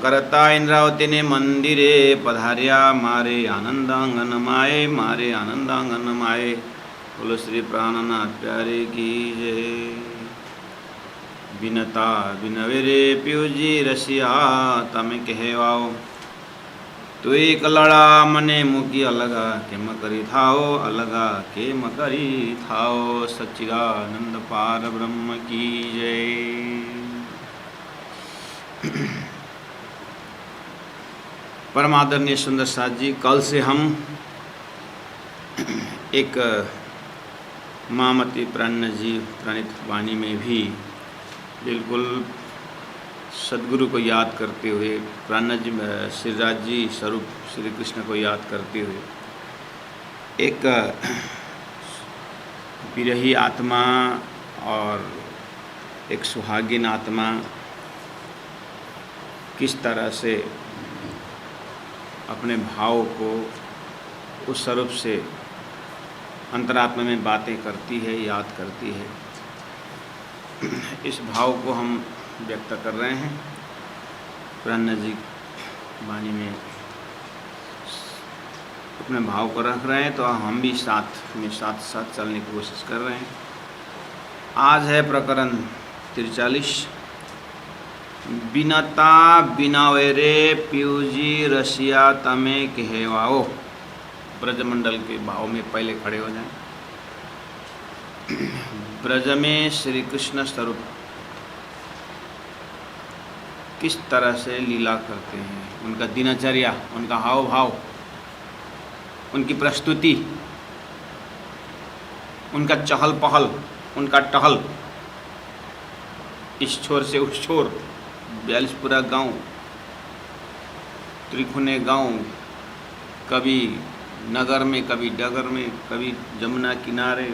करता इंद्रावती ने मंदिरे पधार्या, मारे आनंदांगन माए, मारे आनंदांगन माए। बोलो श्री प्राणनाथ प्यारे की जय। बिनता बिनवेरे प्यूजी रसिया, तमे कहवाओ तो एक लड़ा मने मुकी अलगा केम करी थाओ, अलगा केम करी थाओ। सच्चिदानंद पार ब्रह्म की जय। परम आदरणीय सुंदर साथ जी, कल से हम एक महामती प्राण जी प्रणीत वाणी में भी बिल्कुल सदगुरु को याद करते हुए, प्राण जी श्रीराज जी स्वरूप श्री कृष्ण को याद करते हुए एक विरही आत्मा और एक सुहागिन आत्मा किस तरह से अपने भाव को उस स्वरूप से अंतरात्मा में बातें करती है, याद करती है। इस भाव को हम व्यक्त कर रहे हैं प्राण जी वाणी में, अपने भाव को रख रहे हैं, तो हम भी साथ में साथ चलने की कोशिश कर रहे हैं। आज है प्रकरण 43, बिनता बिनवेरे प्यूजी रसिया तमे कहवाओ। ब्रजमंडल के भाव में पहले खड़े हो जाएं। ब्रज में श्री कृष्ण स्वरूप किस तरह से लीला करते हैं, उनका दिनचर्या, उनका हाव भाव, उनकी प्रस्तुति, उनका चहल पहल, उनका टहल, इस छोर से उस छोर, 42 गांव, त्रिखुने गांव, कभी नगर में, कभी डगर में, कभी जमुना किनारे,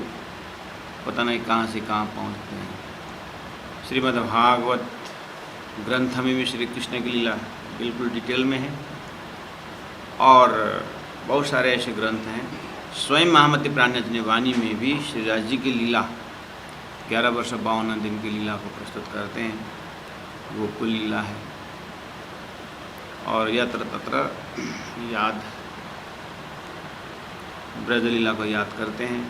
पता नहीं कहाँ से कहाँ पहुँचते हैं। श्रीमद् भागवत ग्रंथ में भी श्री कृष्ण की लीला बिल्कुल डिटेल में है, और बहुत सारे ऐसे ग्रंथ हैं। स्वयं महामती प्राणनाथ वाणी में भी श्रीराज जी की लीला 11 वर्ष 52 दिन की लीला को प्रस्तुत करते हैं। वो कुल लीला है, और यत्र तत्र याद ब्रज लीला को याद करते हैं।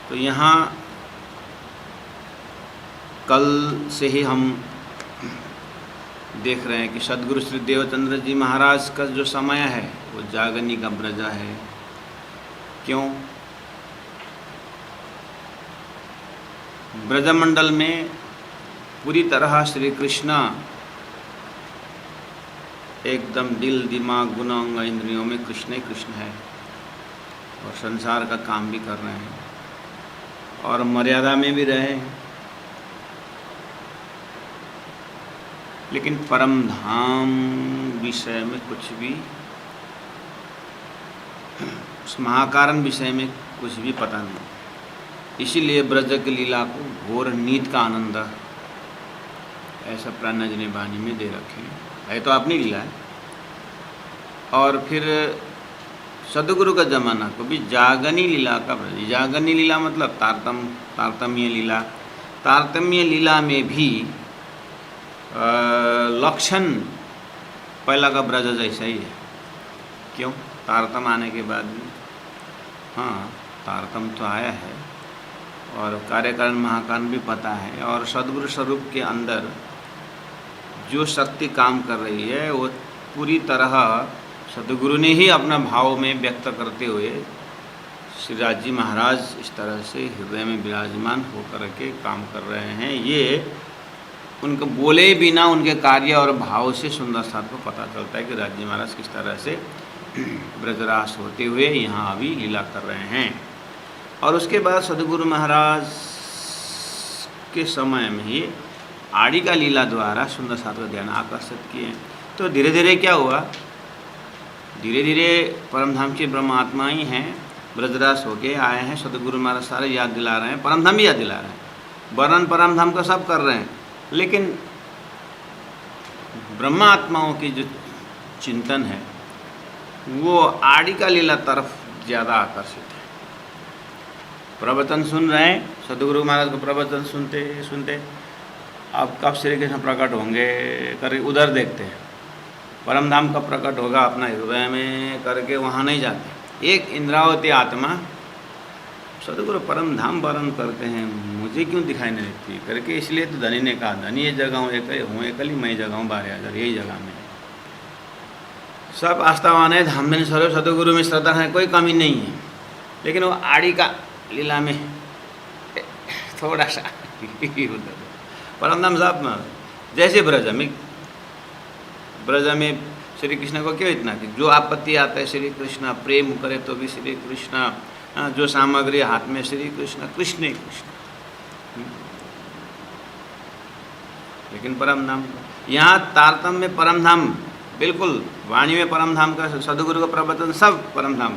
तो यहाँ कल से ही हम देख रहे हैं कि सदगुरु श्री देवचंद्र जी महाराज का जो समय है वो जागनी का ब्रज है। क्यों? ब्रजमंडल में पूरी तरह श्री कृष्ण एकदम दिल दिमाग गुण अंग इंद्रियों में कृष्ण ही कृष्ण है, और संसार का काम भी कर रहे हैं, और मर्यादा में भी रहे हैं। लेकिन परम धाम विषय में कुछ भी, उस महाकारण विषय में कुछ भी पता नहीं। इसीलिए ब्रज की लीला को घोर नीत का आनंद ऐसा प्राण जी ने वाणी में दे रखे है। तो अपनी लीला है, और फिर सदगुरु का जमाना को भी जागनी लीला का ब्रज। जागनी लीला मतलब तारतम्य लीला। तारतम्य लीला में भी लक्षण पहला का ब्रज जैसा ही है। क्यों? तारतम आने के बाद भी, हाँ तारतम तो आया है, और कार्यकारण महाकारण भी पता है, और सद्गुरु स्वरूप के अंदर जो शक्ति काम कर रही है वो पूरी तरह सदगुरु ने ही अपना भाव में व्यक्त करते हुए श्रीराज जी महाराज इस तरह से हृदय में विराजमान होकर के काम कर रहे हैं। ये उनको बोले बिना उनके कार्य और भाव से सुंदर साथ को पता चलता है कि राज जी महाराज किस तरह से ब्रजरास होते हुए यहाँ अभी लीला कर रहे हैं। और उसके बाद सदगुरु महाराज के समय में ही आड़ी का लीला द्वारा सुंदर साथ का ध्यान आकर्षित किए। तो धीरे धीरे क्या हुआ, धीरे धीरे परमधाम के ब्रह्म आत्मा ही हैं, ब्रजरास होके आए हैं। सदगुरु महाराज सारे याद दिला रहे हैं, परमधाम भी याद दिला रहे हैं, वर्णन परमधाम का सब कर रहे हैं। लेकिन ब्रह्म आत्माओं की जो चिंतन है वो आड़ी का लीला तरफ ज़्यादा आकर्षित है। प्रवचन सुन रहे हैं, सदगुरु महाराज को प्रवचन सुनते सुनते अब कब श्री कृष्ण प्रकट होंगे कर उधर देखते हैं, परम धाम कब प्रकट होगा? अपना हृदय में करके वहाँ नहीं जाते। एक इंद्रावती आत्मा सदगुरु परम धाम वर्णन करते हैं, मुझे क्यों दिखाई नहीं देती करके, इसलिए तो धनी ने कहा, धनी ये जगह हूँ एकल ही मैं जगह हूँ 12,000, यही जगह में सब आस्थावान है, धाम में सर्व सदगुरु में श्रद्धा है, कोई कमी नहीं है। लेकिन वो आड़ी का लीला में थोड़ा सा परम धाम साहब जैसे ब्रज में श्री कृष्ण को क्यों इतना कि जो आपत्ति आता है श्री कृष्ण, प्रेम करे तो भी श्री कृष्ण, जो सामग्री हाथ में श्री कृष्ण, कृष्ण ही कृष्ण। लेकिन परम धाम यहाँ तारतम्य में परम धाम बिल्कुल, वाणी में परम धाम का सदगुरु का प्रवचन सब परम धाम,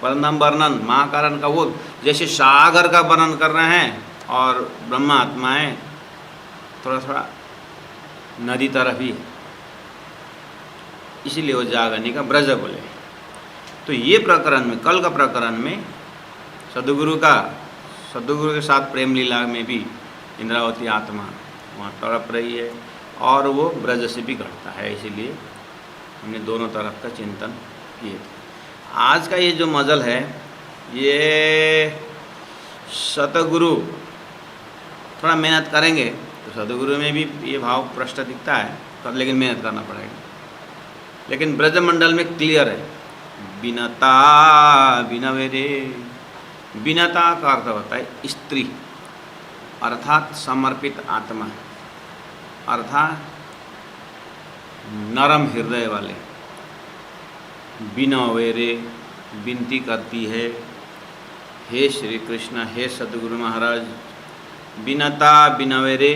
परम धाम वर्णन महाकारण का वो जैसे सागर का वर्णन कर रहे हैं, और ब्रह्मा आत्माएं थोड़ा थोड़ा नदी तरफ ही, इसीलिए वो जागरणी का ब्रज बोले। तो ये प्रकरण में, कल का प्रकरण में सदगुरु के साथ प्रेम लीला में भी इंद्रावती आत्मा वहाँ तड़प रही है, और वो ब्रज से भी घटता है, इसीलिए हमने दोनों तरफ का चिंतन किए। आज का ये जो मजल है, ये सतगुरु थोड़ा मेहनत करेंगे तो सदगुरु में भी ये भाव प्रश्न दिखता है, लेकिन मेहनत करना पड़ेगा। लेकिन ब्रजमंडल में क्लियर है, बिनता बिनवेरे। बिनता का अर्थ होता है स्त्री, अर्थात समर्पित आत्मा, अर्थात नरम हृदय वाले। बिनवेरे विनती करती है, हे श्री कृष्ण, हे सदगुरु महाराज, बिनता बिनवेरे,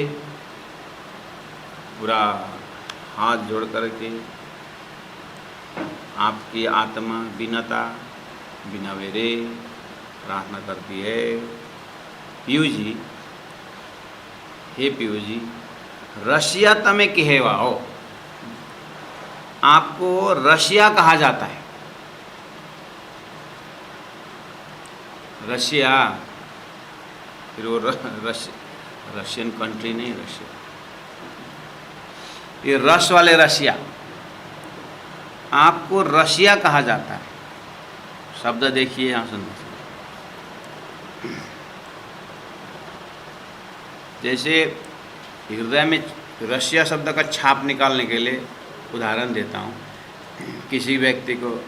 पूरा हाथ जोड़ करके आपकी आत्मा बिनता बिनवेरे प्रार्थना करती है। पीयू जी, हे पीयू जी, रसिया तमे कहेवा हो, आपको रसिया कहा जाता है। रशिया, फिर वो रशियन कंट्री नहीं, रशिया, ये रस वाले रसिया, आपको रसिया कहा जाता है। शब्द देखिए यहाँ सुन, जैसे हृदय में रसिया शब्द का छाप निकालने के लिए उदाहरण देता हूँ। किसी व्यक्ति को,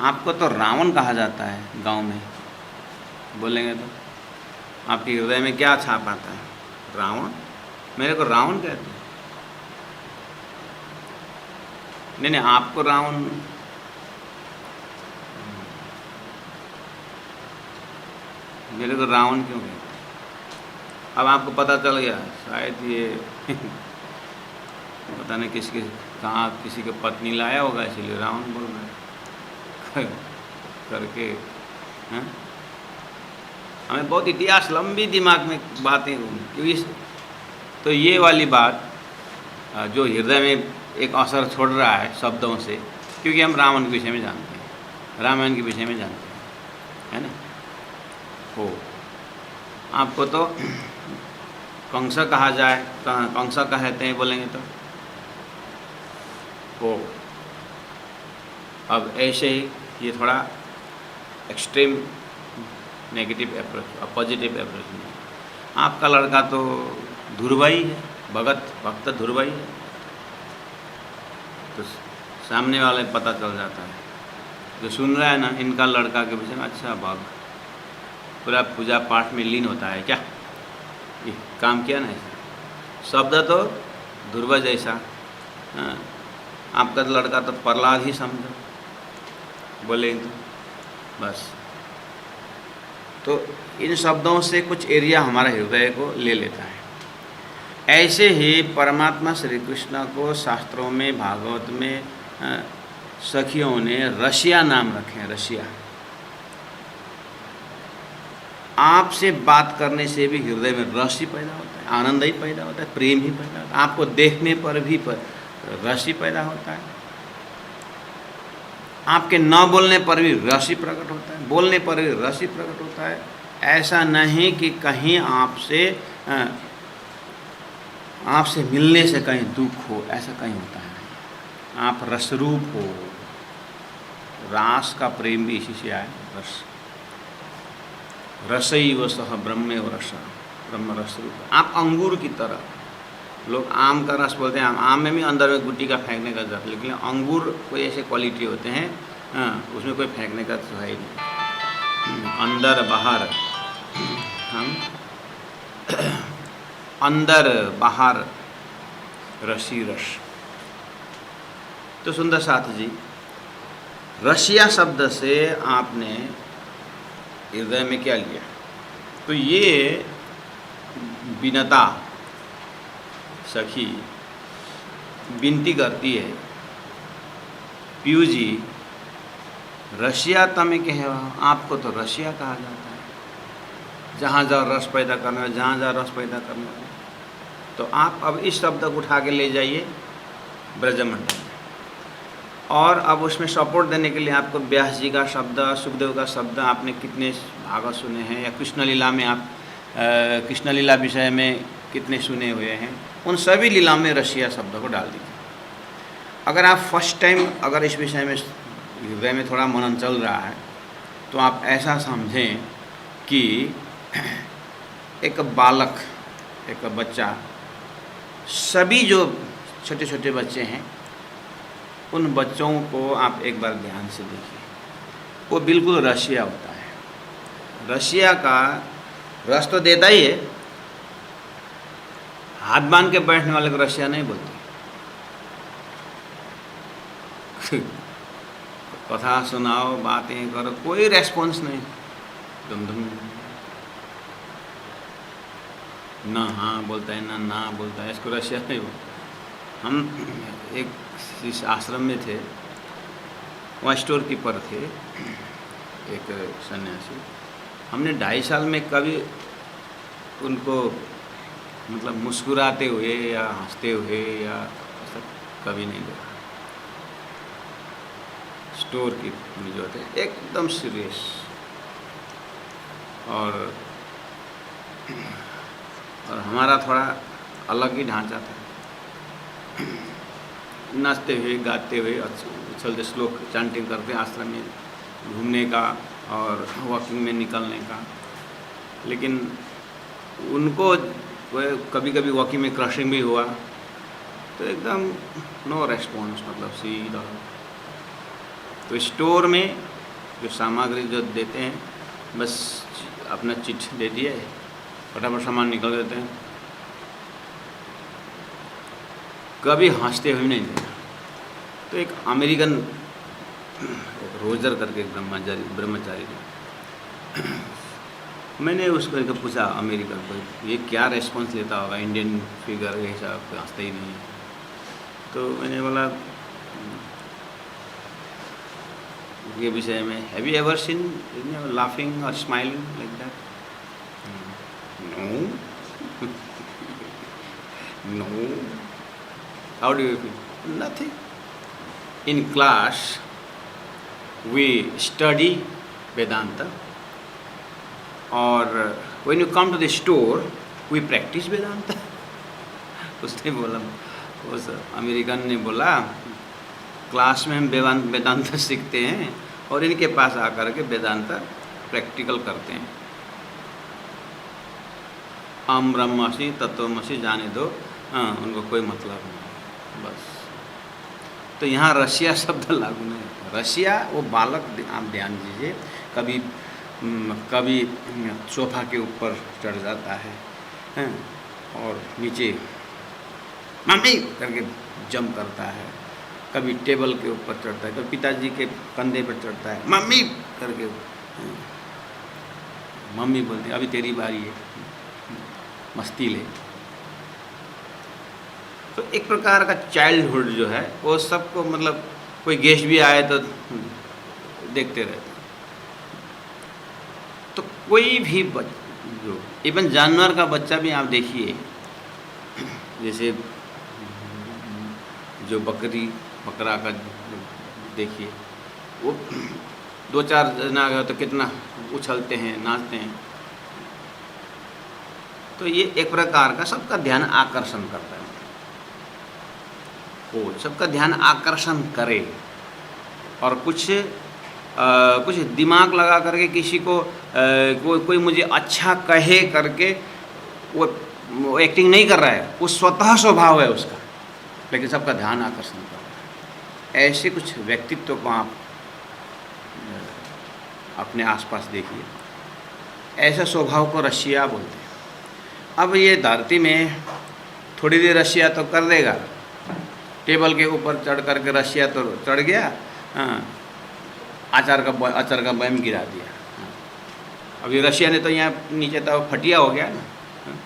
आपको तो रावण कहा जाता है गांव में, बोलेंगे तो आपके हृदय में क्या छाप आता है? रावण, मेरे को रावण कहते हैं। नहीं, आपको रावण, मेरे को रावण क्यों कहते? अब आपको पता चल गया, शायद ये पता नहीं कहाँ किसी के पत्नी लाया होगा, इसलिए रावण बोल रहे करके। हमें बहुत इतिहास लंबी दिमाग में बातें क्योंकि, तो ये वाली बात जो हृदय में एक असर छोड़ रहा है शब्दों से, क्योंकि हम रावण के विषय में जानते हैं, रामायण के विषय में जानते हैं, है ना। हो, आपको तो कंस कहा जाए, कंस कहते हैं बोलेंगे तो हो। अब ऐसे ही ये थोड़ा एक्सट्रीम नेगेटिव अप्रोच और पॉजिटिव अप्रोच में, आपका लड़का तो ध्रुवाई है, भक्त ध्रुवाई है, तो सामने वाले पता चल जाता है, जो सुन रहा है ना, इनका लड़का के विषय में, अच्छा भक्त पूरा पूजा पाठ में लीन होता है क्या, ये काम किया ना ऐसा। शब्द तो ध्रुव जैसा, हाँ, आपका लड़का तो प्रहलाद ही समझो बोले तो बस। तो इन शब्दों से कुछ एरिया हमारा हृदय को ले लेता है। ऐसे ही परमात्मा श्री कृष्ण को शास्त्रों में, भागवत में सखियों ने रसिया नाम रखे हैं। रसिया, आपसे बात करने से भी हृदय में रस ही पैदा होता है, आनंद ही पैदा होता है, प्रेम ही पैदा होता है। आपको देखने पर भी रस ही पैदा होता है, आपके न बोलने पर भी रस ही प्रकट होता है, बोलने पर भी रस ही प्रकट होता है। ऐसा नहीं कि कहीं आपसे आपसे मिलने से कहीं दुख हो, ऐसा कहीं होता है नहीं। आप रसरूप हो, रास का प्रेम भी इसी से आया, रस। रसैव सह ब्रह्मेव रस, ब्रह्म रस रूप। आप अंगूर की तरह, लोग आम का रस बोलते हैं, आम में भी अंदर में गुट्टी का फेंकने का जरूरत, लेकिन अंगूर कोई ऐसे क्वालिटी होते हैं, उसमें कोई फेंकने का तो है ही नहीं। अंदर बाहर, हम अंदर बाहर रसी रस। तो सुंदर साथ जी, रसिया शब्द से आपने हृदय में क्या लिया? तो ये विनता सखी विनती करती है, पीयू जी रसिया तमें कहे, आपको तो रसिया कहा जाता है, जहाँ जाओ रस पैदा करना है, जहाँ जाओ रस पैदा करना है। तो आप अब इस शब्द को उठा के ले जाइए ब्रजमंडल में, और अब उसमें सपोर्ट देने के लिए आपको व्यास जी का शब्द, सुखदेव का शब्द, आपने कितने भागवत सुने हैं, या कृष्ण लीला में आप कृष्ण लीला विषय में कितने सुने हुए हैं, उन सभी लीला में रसिया शब्द को डाल दीजिए। अगर आप फर्स्ट टाइम अगर इस विषय में हृदय में थोड़ा मनन चल रहा है, तो आप ऐसा समझें कि एक बालक, एक बच्चा, सभी जो छोटे छोटे बच्चे हैं, उन बच्चों को आप एक बार ध्यान से देखिए, वो बिल्कुल रसिया होता है। रसिया का रस तो देता ही है, हाथ बांध के बैठने वाले को रसिया नहीं बोलते। कथा सुनाओ, बातें करो, कोई रेस्पॉन्स नहीं, दुम दुम, ना हाँ बोलता है ना बोलता है, इसको रसिया नहीं बोलता। हम एक इस आश्रम में थे, वहाँ स्टोर कीपर थे, एक सन्यासी। हमने 2.5 साल में कभी उनको मतलब मुस्कुराते हुए या हंसते हुए या ऐसा कभी नहीं देखा। स्टोर की जो थे एकदम सीरियस, और हमारा थोड़ा अलग ही ढांचा था। नाचते हुए, गाते हुए, उछलते, श्लोक चांटिंग करते, आश्रम में घूमने का और वॉकिंग में निकलने का। लेकिन उनको कभी कभी वॉकिंग में क्रशिंग भी हुआ, तो एकदम नो रेस्पॉन्स, मतलब सीधा। तो स्टोर में जो सामग्री जो देते हैं, बस अपना चिट दे दिया है, फटाफट सामान निकल देते हैं, कभी हंसते हुए नहीं देखा। तो एक अमेरिकन, एक रोजर करके एक ब्रह्मचारी, मैंने उसको पूछा अमेरिकन को, ये क्या रेस्पॉन्स लेता होगा, इंडियन फिगर के हिसाब से हंसते ही नहीं है। तो मैंने बोला ये विषय में, have you ever seen laughing और smiling like that? No. No. How do you feel? Nothing. In class, we study Vedanta, or when you come to the store, we practice Vedanta. उसने बोला, उस अमेरिकन ने बोला, class में हम वेदांत सीखते हैं और इनके पास आकर के वेदांत प्रैक्टिकल करते हैं। अहम ब्रह्मास्मि तत्त्वमसि जाने दो, उनको कोई मतलब नहीं, बस। तो यहाँ रसिया शब्द लागू नहीं होता। रसिया वो बालक, आप ध्यान दीजिए, कभी सोफा के ऊपर चढ़ जाता है और नीचे मम्मी करके जंप करता है, कभी टेबल के ऊपर चढ़ता है, कभी पिताजी के कंधे पर चढ़ता है, मम्मी करके, मम्मी बोलती अभी तेरी बारी है, मस्ती ले। तो एक प्रकार का चाइल्डहुड जो है वो सबको, मतलब कोई गेस्ट भी आए तो देखते रहते। तो कोई भी जो इवन जानवर का बच्चा भी आप देखिए, जैसे जो बकरा का देखिए, वो 2-4 जना आ गए तो कितना उछलते हैं, नाचते हैं। तो ये एक प्रकार का सबका ध्यान आकर्षण करता है। वो सबका ध्यान आकर्षण करे और कुछ दिमाग लगा करके किसी को कोई मुझे अच्छा कहे करके वो एक्टिंग नहीं कर रहा है, वो स्वतः स्वभाव है उसका, लेकिन सबका ध्यान आकर्षण कर रहा है। ऐसे कुछ व्यक्तित्व को आप अपने आसपास देखिए। ऐसा स्वभाव को रशिया बोलते हैं। अब ये धरती में थोड़ी देर रशिया तो कर देगा, टेबल के ऊपर चढ़ करके रशिया तो चढ़ गया, हाँ, अचार का बम गिरा दिया। हाँ। अभी रशिया ने तो यहाँ नीचे तो फटिया हो गया ना। हाँ।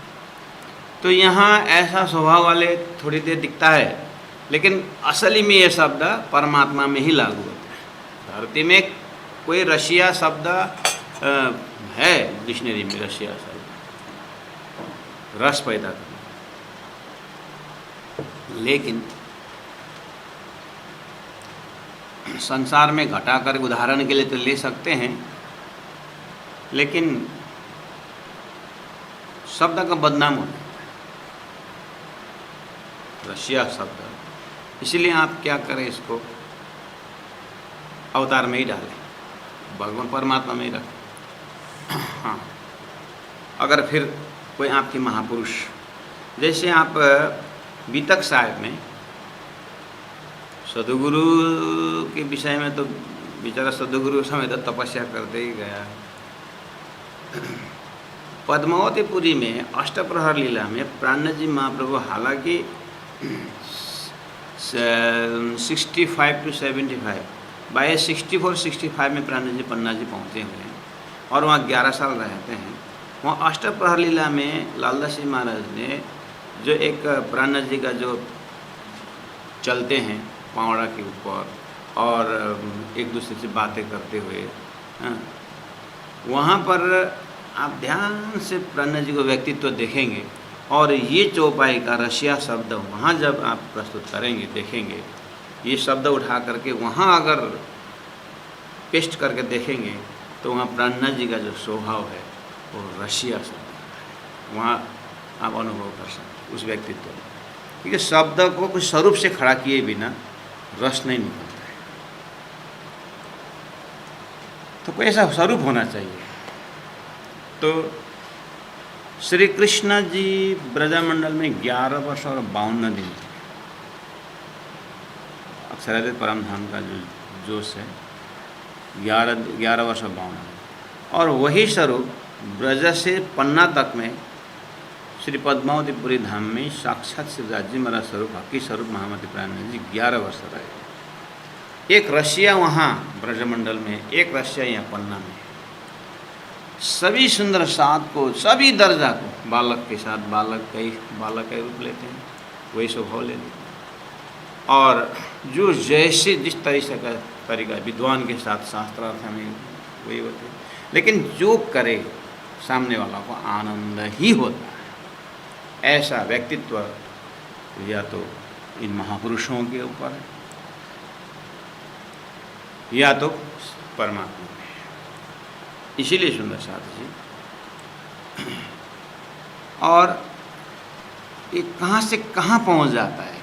तो यहाँ ऐसा स्वभाव वाले थोड़ी देर दिखता है, लेकिन असली में ये शब्द परमात्मा में ही लागू होता है। धरती में कोई रशिया शब्द है डिक्शनरी में, रशिया शब्द रस पैदा करना, लेकिन संसार में घटा कर उदाहरण के लिए तो ले सकते हैं, लेकिन शब्द का बदनाम होता है रशिया शब्द। इसलिए आप क्या करें, इसको अवतार में ही डालें, भगवान परमात्मा में ही रखें। हाँ, अगर फिर कोई आपके महापुरुष, जैसे आप बीतक साहिब में सदगुरु के विषय में तो बेचारा सदगुरु समय तो तपस्या करते ही गया। पद्मावतीपुरी में अष्टप्रहर लीला में प्राण जी महाप्रभु हालांकि 65 to 75 बाय 64-65 में प्राण जी पन्ना जी पहुँचे हुए हैं और वहाँ 11 साल रहते हैं। वहाँ अष्टप्रहर लीला में लालदास जी महाराज ने जो एक प्राण जी का जो चलते हैं पावड़ा के ऊपर और एक दूसरे से बातें करते हुए, हाँ, वहाँ पर आप ध्यान से प्राण जी को व्यक्तित्व देखेंगे और ये चौपाई का रशिया शब्द वहाँ जब आप प्रस्तुत करेंगे, देखेंगे, ये शब्द उठा करके वहाँ अगर पेस्ट करके देखेंगे तो वहाँ प्राण जी का जो स्वभाव है वो रशिया शब्द, वहाँ आप अनुभव कर सकते उस व्यक्तित्व को, क्योंकि शब्द को कुछ स्वरूप से खड़ा किए बिना रस नहीं निकलता है। तो कोई ऐसा स्वरूप होना चाहिए। तो श्री कृष्ण जी ब्रजमंडल में 11 वर्ष और 52 दिन थे। अक्षराधित परम धाम का जो जोश है 11 वर्ष और 52 दिन, और वही स्वरूप ब्रज से पन्ना तक में श्री पद्मावतीपुरी धाम में साक्षात शिवराज जी महाराज स्वरूप हकी स्वरूप महामती प्राण जी 11 वर्ष रहे। एक रशिया वहाँ ब्रजमंडल में, एक रशिया यहाँ पन्ना में। सभी सुंदर साथ को, सभी दर्जा को बालक के साथ बालक का रूप लेते हैं, वही स्वभाव लेते हैं। और जो जैसे जिस तरीका विद्वान के साथ शास्त्रार्थ में वही होते हैं, लेकिन जो करे सामने वाला को आनंद ही होता है। ऐसा व्यक्तित्व या तो इन महापुरुषों के ऊपर है या तो परमात्मा में है। इसीलिए सुंदर साथ जी, और ये कहाँ से कहाँ पहुँच जाता है।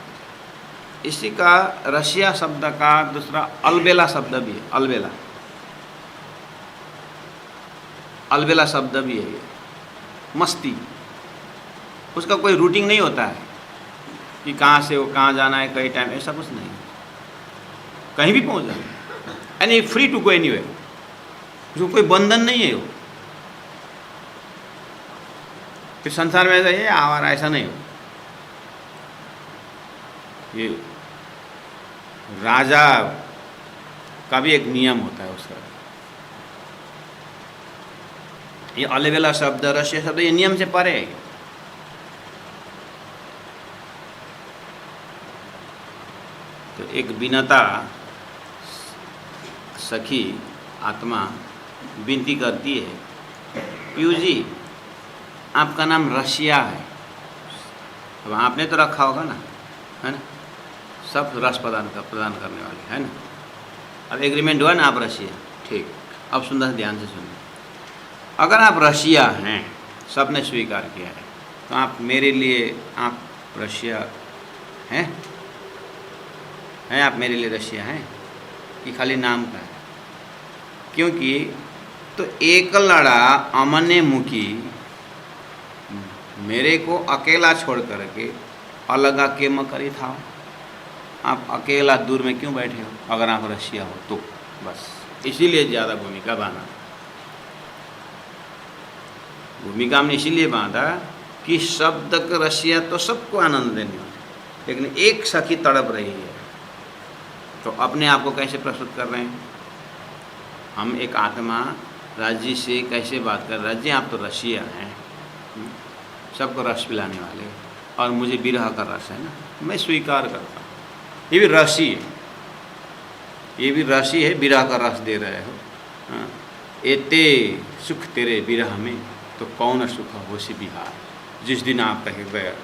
इसी का रशिया शब्द का दूसरा अलबेला शब्द भी है। अलबेला शब्द भी है। मस्ती, उसका कोई रूटिंग नहीं होता है कि कहाँ से वो कहाँ जाना है, कई टाइम, ऐसा कुछ नहीं, कहीं भी पहुँच जाना है, यानी फ्री टू गो एनीवेयर, उसको कोई बंधन नहीं है। वो फिर संसार में ऐसा है आवारा, ऐसा नहीं हो। ये राजा का भी एक नियम होता है उसका। ये अलबेला शब्द, रशिया शब्द, ये नियम से परे है। तो एक विनता सखी आत्मा विनती करती है, पीयू जी आपका नाम रशिया है। अब आपने तो रखा होगा ना, है ना, सब रस प्रदान करने वाले, है ना। अब एग्रीमेंट हुआ ना, आप रशिया, ठीक। अब सुंदर ध्यान से सुनिए, अगर आप रशिया हैं, सबने स्वीकार किया है, तो आप मेरे लिए आप रशिया हैं? आप मेरे लिए रशिया हैं कि खाली नाम का है? क्योंकि तो एक लड़ा अमने मुखी मेरे को अकेला छोड़ करके अलग आके मकरी था। आप अकेला दूर में क्यों बैठे हो अगर आप रशिया हो तो? बस इसीलिए ज़्यादा भूमिका बांधा। भूमिका हमने इसीलिए बांधा कि शब्द का रशिया तो सबको आनंद देने वाला, लेकिन एक सखी तड़प रही है तो अपने आप को कैसे प्रस्तुत कर रहे हैं हम? एक आत्मा राज्य से कैसे बात कर? राज्य आप तो रसिया हैं, सबको रस पिलाने वाले, और मुझे विरह का रस है ना, मैं स्वीकार करता हूँ। ये भी रसी है, ये भी रसी है, विरह का रस दे रहे हो। हाँ, एते सुख तेरे विरह में तो कौन सुख हो सी बिहार। जिस दिन आपका हृदय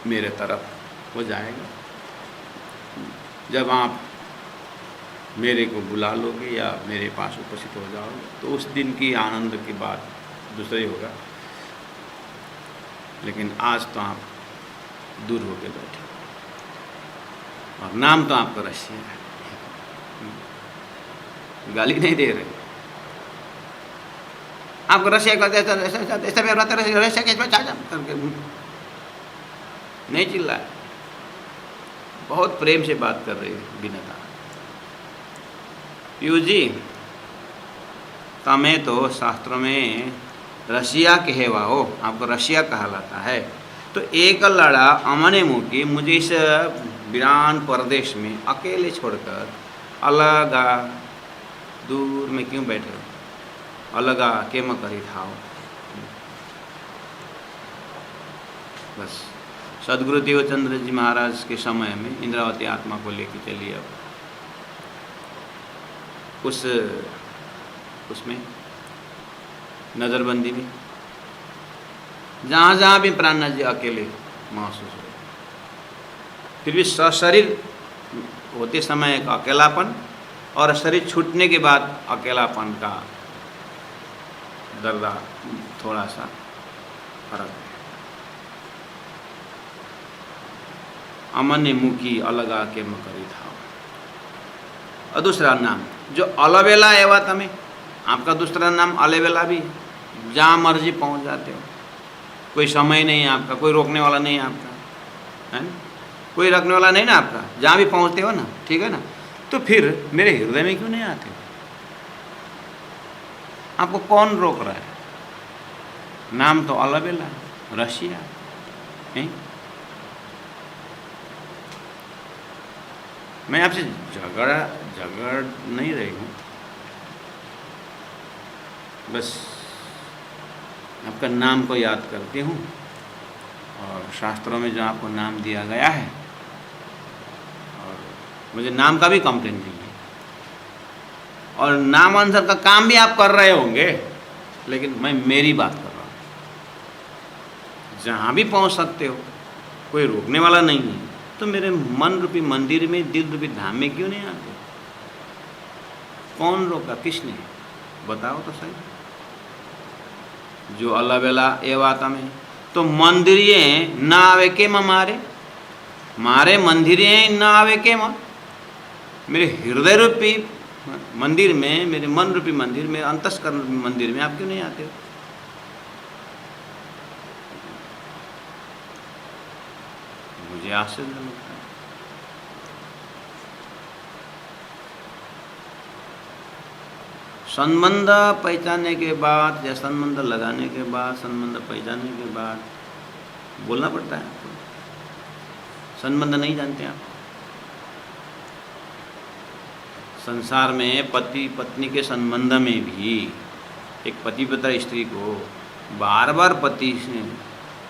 मेरे तरफ हो जाएगा, जब आप मेरे को बुला लोगे या मेरे पास उपस्थित हो जाओगे, तो उस दिन की आनंद की बात दूसरी होगा। लेकिन आज तो आप दूर होके बैठे और नाम तो आपका रशिया है। गाली नहीं दे रहे, आपको रशिया करके नहीं चिल्लाए, बहुत प्रेम से बात कर रही है विनता। पीयूष जी, तमें तो शास्त्रों में रशिया कहवा हो, आपको रशिया कहलाता है। तो एक लड़ा अमने मुखी मुझे इस वीरान प्रदेश में अकेले छोड़कर अलग दूर में क्यों बैठे हो? अलग के म करी था। बस सदगुरु देवचंद्र जी महाराज के समय में इंद्रावती आत्मा को लेकर चलिए अब उसमें नज़रबंदी में जहाँ जहाँ भी प्राणनाथ जी अकेले महसूस हो, फिर भी सशरीर होते समय एक अकेलापन और शरीर छूटने के बाद अकेलापन का दर्दा थोड़ा सा फर्क है। अमन मुखी अलग आके मकरी था। और दूसरा नाम जो अलवेला एवा तमें, आपका दूसरा नाम अलवेला भी, जहाँ मर्जी पहुँच जाते हो, कोई समय नहीं है आपका, कोई रोकने वाला नहीं है आपका, है ना, कोई रखने वाला नहीं ना आपका, जहाँ भी पहुँचते हो ना, ठीक है ना। तो फिर मेरे हृदय में क्यों नहीं आते हो? आपको कौन रोक रहा है? नाम तो अलवेला, रशिया है। मैं आपसे झगड़ नहीं रही हूँ, बस आपका नाम को याद करती हूँ और शास्त्रों में जो आपको नाम दिया गया है, और मुझे नाम का भी कंप्लेन नहीं है, और नामांतर का काम भी आप कर रहे होंगे, लेकिन मैं मेरी बात कर रहा हूँ। जहाँ भी पहुँच सकते हो, कोई रोकने वाला नहीं है, तो मेरे मन रूपी मंदिर में, दिल रूपी धाम में क्यों नहीं आते? कौन रोका? किसने? बताओ तो सही। जो अल्लाह बेला ए वाता में तो मंदिरिये ना आवे के मारे, मारे मंदिरिये ना आवे के मेरे हृदय रूपी मंदिर में, मेरे मन रूपी मंदिर में, अंतस्करण रूपी मंदिर में आप क्यों नहीं आते हो? मुझे आश्चर्य लगता है। संबंध पहचानने के बाद या संबंध लगाने के बाद, संबंध पहचानने के बाद बोलना पड़ता है आपको। संबंध नहीं जानते आप। संसार में पति पत्नी के संबंध में भी एक पति पत्नी स्त्री को बार बार पति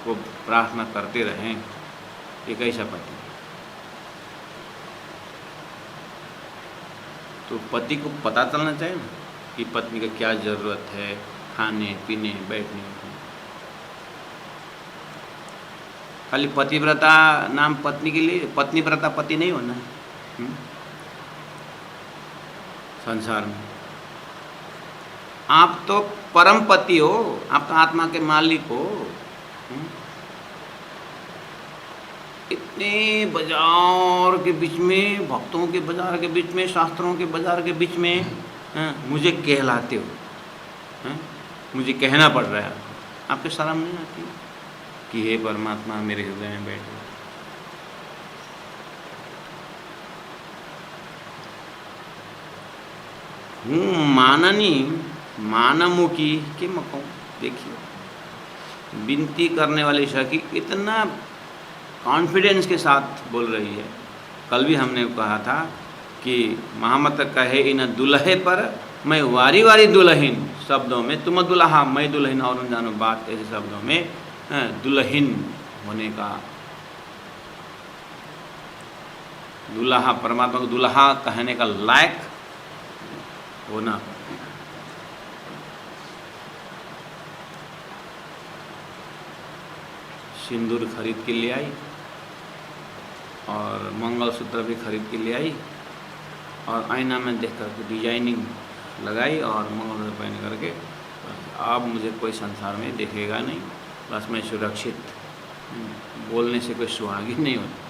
को प्रार्थना करते रहें, एक ऐसा पति, तो पति को पता चलना चाहिए ना कि पत्नी का क्या ज़रूरत है, खाने पीने बैठने की। खाली पतिव्रता नाम पत्नी के लिए, पत्नीव्रता पति नहीं होना है संसार में। आप तो परम पति हो, आप तो आत्मा के मालिक हो। इतने बाजार के बीच में, भक्तों के बाजार के बीच में, शास्त्रों के बाजार के बीच में मुझे कहलाते हो, मुझे कहना पड़ रहा है आपके शर्म नहीं आती कि हे परमात्मा मेरे हृदय में बैठो। हूँ माननी मानमुखी के मको। देखिए विनती करने वाली सखी इतना कॉन्फिडेंस के साथ बोल रही है। कल भी हमने कहा था कि महामत कहे इन दुल्हे पर मैं वारी वारी दुल्हिन शब्दों में, तुम दुल्हा मैं दुल्हिन और न जानो बात, ऐसे शब्दों में दुल्हिन होने का, दुल्हा परमात्मा को दुल्हा कहने का लायक होना। सिंदूर खरीद के ले आई और मंगलसूत्र भी खरीद के ले आई और आईना में देख करके डिजाइनिंग लगाई और मंगलसूत्र पहन करके अब मुझे कोई संसार में देखेगा नहीं, बस मैं सुरक्षित, बोलने से कोई सुहागी नहीं होता।